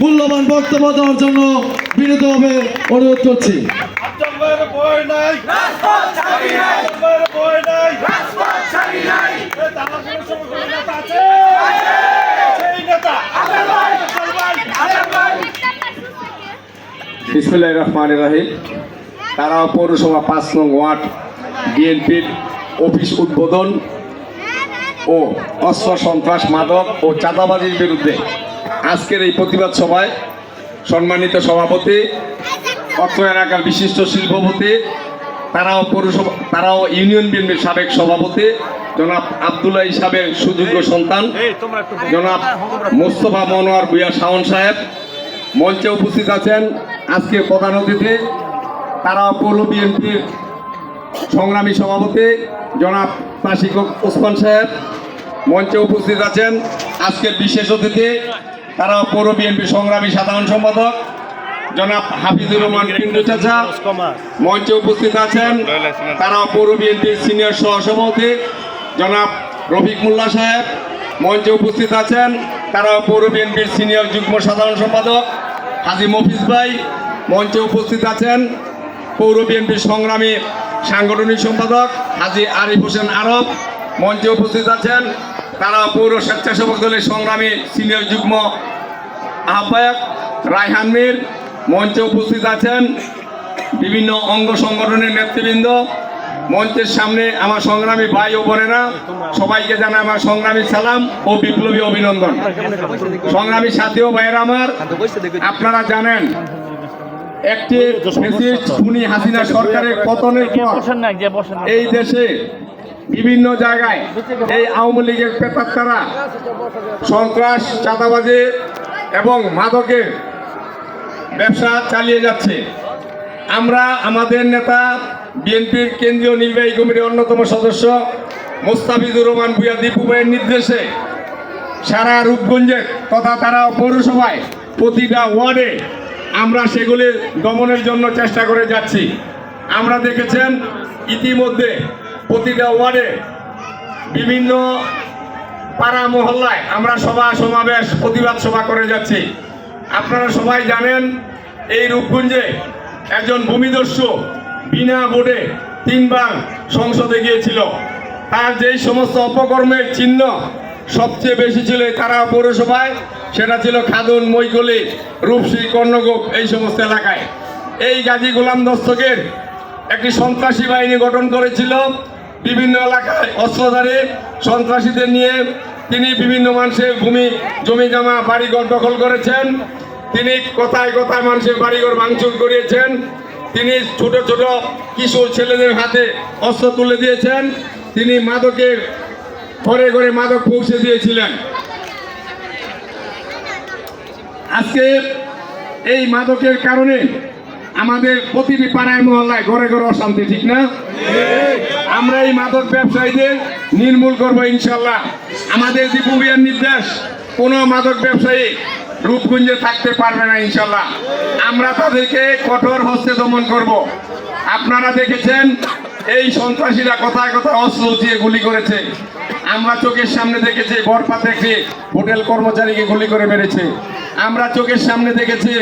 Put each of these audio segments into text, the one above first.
মূল্যবান বক্তব্য দেওয়ার জন্য বিনীতভাবে অনুরোধ করছি। বিসমিল্লাহির রহমানির রহিম। তারা পৌরসভা ৫ নং ওয়ার্ড বিএনপির অফিস উদ্বোধন ও অস্ত্র সন্ত্রাস মাদক ও চাঁদাবাজির বিরুদ্ধে আজকের এই প্রতিবাদ সভায় সম্মানিত সভাপতি, অত্র এলাকার বিশিষ্ট শিল্পপতি, তারাও ইউনিয়ন বিএনপির সাবেক সভাপতি জনাব আব্দুল্লাহ সাহেবের সুযোগ্য সন্তান জনাব মোস্তফা মনোয়ার ভূঁইয়া শাওন সাহেব মঞ্চে উপস্থিত আছেন। আজকে প্রধান অতিথি তারাও পৌর বিএনপির সংগ্রামী সভাপতি জনাব তাশিক ওসমান সাহেব মঞ্চে উপস্থিত আছেন। আজকের বিশেষ অতিথি তারাও পৌর বিএনপির সংগ্রামী সাধারণ সম্পাদক জনাব হাফিজুর রহমান পিন্টু চাচা মঞ্চে উপস্থিত আছেন। তারাও পৌর বিএনপির সিনিয়র সহসভাপতি জনাব রফিক মোল্লা সাহেব মঞ্চে উপস্থিত আছেন। তারাও পৌর বিএনপির সিনিয়র যুগ্ম সাধারণ সম্পাদক হাজী মফিজ ভাই মঞ্চে উপস্থিত আছেন। পৌর বিএনপির সংগ্রামী সাংগঠনিক সম্পাদক হাজী আরিফ হোসেন আরব মঞ্চে উপস্থিত আছেন। তারা পৌর স্বেচ্ছাসেবক দলের সংগ্রামী সিনিয়র যুগ্ম আহ্বায়ক রায়হান মীর মঞ্চে উপস্থিত আছেন। বিভিন্ন অঙ্গ সংগঠনের নেতৃবৃন্দ মঞ্চের সামনে আমার সংগ্রামী ভাই ও বোনেরা, সবাইকে জানাই আমার সংগ্রামী সালাম ও বিপ্লবী অভিনন্দন। সংগ্রামী সাথী ও ভাইয়েরা আমার, আপনারা জানেন একটি খুনি হাসিনা সরকারের পতনের পর এই দেশে বিভিন্ন জায়গায় এই আওয়ামী লীগের প্রেতাত্মারা সন্ত্রাস, চাঁদাবাজি এবং মাদকের ব্যবসা চালিয়ে যাচ্ছে। আমরা আমাদের নেতা বিএনপির কেন্দ্রীয় নির্বাহী কমিটির অন্যতম সদস্য মোস্তাফিজুর রহমান ভূঁইয়া দীপু ভাইয়ের নির্দেশে সারা রূপগঞ্জে তথা তারা পৌরসভায় প্রতিটা ওয়ার্ডে আমরা সেগুলি দমনের জন্য চেষ্টা করে যাচ্ছি। আমরা দেখেছেন ইতিমধ্যে প্রতিটা ওয়ার্ডে বিভিন্ন পাড়া মহল্লায় আমরা সভা সমাবেশ প্রতিবাদ সভা করে যাচ্ছি। আপনারা সবাই জানেন এই রূপগঞ্জে একজন ভূমিদস্যু বিনা ভোটে 3 বার সংসদে গিয়েছিল। তার যেই সমস্ত অপকর্মের চিহ্ন সবচেয়ে বেশি ছিল তারা পৌরসভায়, সেটা ছিল খাদুন, মৈকলি, রূপসী, কর্ণগোপ এই সমস্ত এলাকায়। এই গাজী গোলাম দস্তগীর একটি সন্ত্রাসী বাহিনী গঠন করেছিল। বিভিন্ন এলাকায় অস্ত্রধারী সন্ত্রাসীদের নিয়ে তিনি বিভিন্ন মানুষের জমি জমা বাড়িঘর দখল করেছেন। তিনি কথায় কথায় মানুষের বাড়িঘর ভাঙচুর করিয়েছেন। তিনি ছোট ছোট কিশোর ছেলেদের হাতে অস্ত্র তুলে দিয়েছেন। তিনি মাদকের ঘরে ঘরে মাদক পৌঁছে দিয়েছিলেন। আজকে এই মাদকের কারণে আমাদের প্রতিটি পাড়ায় মহল্লায় ঘরে ঘরে অশান্তি, ঠিক না? আমরা এই মাদক ব্যবসায়ীদের নির্মূল করবো ইনশাল্লাহ। আমাদের দীপু ভাইয়ের নির্দেশ, কোনো মাদক ব্যবসায়ী রূপগঞ্জে থাকতে পারবে না ইনশাল্লাহ। আমরা তাদেরকে কঠোর হস্তে দমন করব। আপনারা দেখেছেন এই সন্ত্রাসীরা কথায় কথায় অস্ত্র উঠিয়ে গুলি করেছে। আমরা চোখের সামনে দেখেছি বরপাতে একটি হোটেল কর্মচারীকে গুলি করে মেরেছে। আমরা চোখের সামনে দেখেছি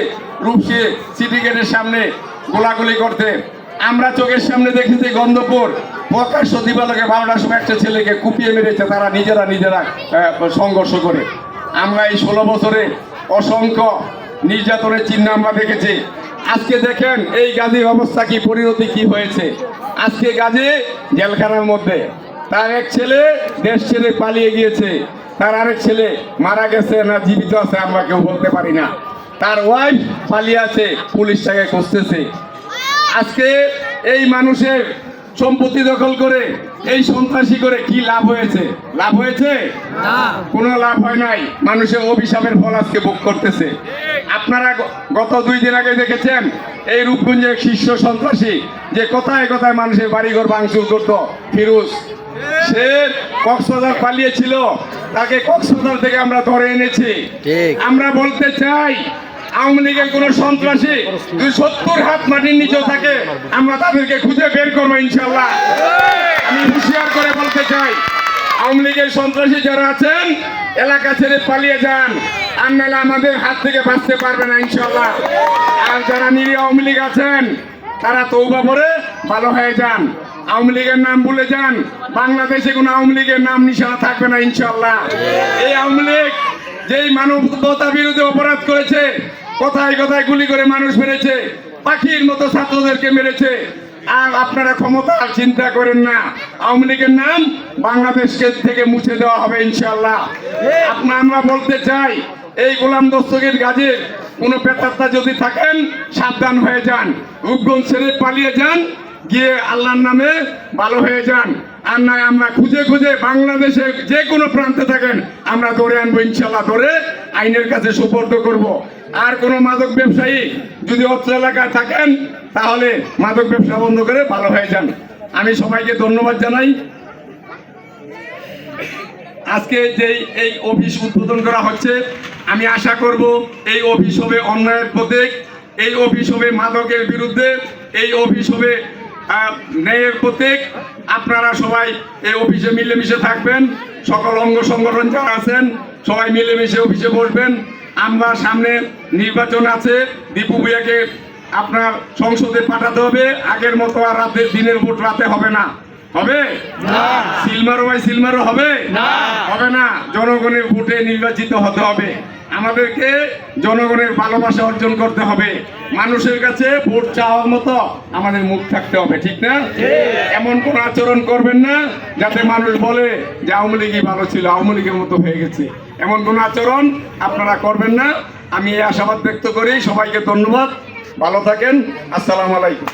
রূপসী সিটি গেটের সামনে গোলাগুলি করতে। আমরা চোখের সামনে দেখেছি গন্ধপুর প্রকাশ্য দিবালোকে 12টার সময় একটা ছেলেকে কুপিয়ে মেরেছে তারা নিজেরা সংঘর্ষ করে। আমরা এই 16 বছরে অসংখ্য নির্যাতনের চিহ্ন আমরা দেখেছি। আজকে দেখেন এই গাজীর অবস্থা কি, পরিণতি কি হয়েছে। আজকে গাজী জেলখানার মধ্যে, তার এক ছেলে দেশ ছেড়ে পালিয়ে গিয়েছে, তার আরেক ছেলে মারা গেছে না জীবিত আছে আমরা কেউ বলতে পারি না, তার ওয়াইফ পালিয়ে আছে, পুলিশ তাকে খুঁজতেছে। আজকে এই মানুষের সম্পত্তি দখল করে এই সন্ত্রাসী করে কি লাভ হয়েছে? লাভ হয়েছে না, কোনো লাভ হয় নাই। মানুষের অভিশাপের ফল আজকে ভোগ করতেছে। আপনারা গত 2 দিন আগে দেখেছেন এই রূপগঞ্জের শীর্ষ সন্ত্রাসী যে কথায় কথায় মানুষের বাড়িঘর ভাঙচুর করতো, ফিরোজ, সে কক্সবাজার পালিয়েছিল, তাকে কক্সবাজার থেকে আমরা ধরে এনেছি। আমরা বলতে চাই আওয়ামী লীগের কোন সন্ত্রাসী যদি 70 হাত মাটির নিচেও থাকে আমরা তাদেরকে খুঁজে বের করবো ইনশাল্লাহ। আমি হুঁশিয়ার করে বলতে চাই আওয়ামী লীগের সন্ত্রাসী যারা আছেন এলাকা ছেড়ে পালিয়ে যান। আর নাহলে আমাদের হাত থেকে বাঁচতে পারবে না ইনশাল্লাহ। আর যারা নিরীহ আওয়ামী লীগ আছেন তারা তৌবা করে ভালো হয়ে যান, আওয়ামী লীগের নাম ভুলে যান। বাংলাদেশে কোনো আওয়ামী লীগের নাম নিশানা থাকবে না ইনশাল্লাহ। এই আওয়ামী লীগ যেই মানবতা বিরোধী অপরাধ করেছে, কথায় কথায় গুলি করে মানুষ মেরেছে, পাখির মতো ছাত্রদেরকে মেরেছে, আর আপনারা ক্ষমতা চিন্তা করেন না। আওয়ামী লীগের নাম বাংলাদেশকে থেকে মুছে দেওয়া হবে ইনশাল্লাহ। আমরা বলতে চাই, এই গোলাম দস্তগীর গাজীর কোনো পেতাত্তা যদি থাকেন সাবধান হয়ে যান, রূপগঞ্জ ছেড়ে পালিয়ে যান, গিয়ে আল্লাহর নামে ভালো হয়ে যান। আর নয় আমরা খুঁজে খুঁজে বাংলাদেশে যে কোনো প্রান্তে থাকেন আমরা ধরে আনবো ইনশাল্লাহ, ধরে আইনের কাছে সুপর্দ করব। আর কোনো মাদক ব্যবসায়ী যদি অত্র এলাকায় থাকেন তাহলে মাদক ব্যবসা বন্ধ করে ভালো হয়ে যান। আমি সবাইকে ধন্যবাদ জানাই। আজকে যেই এই অফিস উদ্বোধন করা হচ্ছে, আমি আশা করব এই অফিস হবে অন্যায়ের প্রতীক, এই অফিস হবে মাদকের বিরুদ্ধে, এই অফিস হবে ন্যায়ের প্রতীক। আপনারা সবাই এই অফিসে মিলেমিশে থাকবেন, সকল অঙ্গ সংগঠন যারা আছেন সবাই মিলেমিশে অফিসে বসবেন। আমরা সামনে নির্বাচন আছে, দীপু ভূঁইয়াকে আপনার সংসদে পাঠাতে হবে। আগের মতো আর রাতের দিনের ভোট রাতে হবে না, হবে সিলমারো ভাই সিলমারো হবে হবে না। জনগণের ভোটে নির্বাচিত হতে হবে। আমাদেরকে জনগণের ভালোবাসা অর্জন করতে হবে। মানুষের কাছে ভোট চাওয়ার মতো আমাদের মুখ থাকতে হবে, ঠিক না? এমন কোন আচরণ করবেন না যাতে মানুষ বলে যে আওয়ামী লীগই ভালো ছিল, আওয়ামী লীগের মতো হয়ে গেছে। এমন কোন আচরণ আপনারা করবেন না। আমি এই আশাবাদ ব্যক্ত করি। সবাইকে ধন্যবাদ, ভালো থাকেন, আসসালামু আলাইকুম।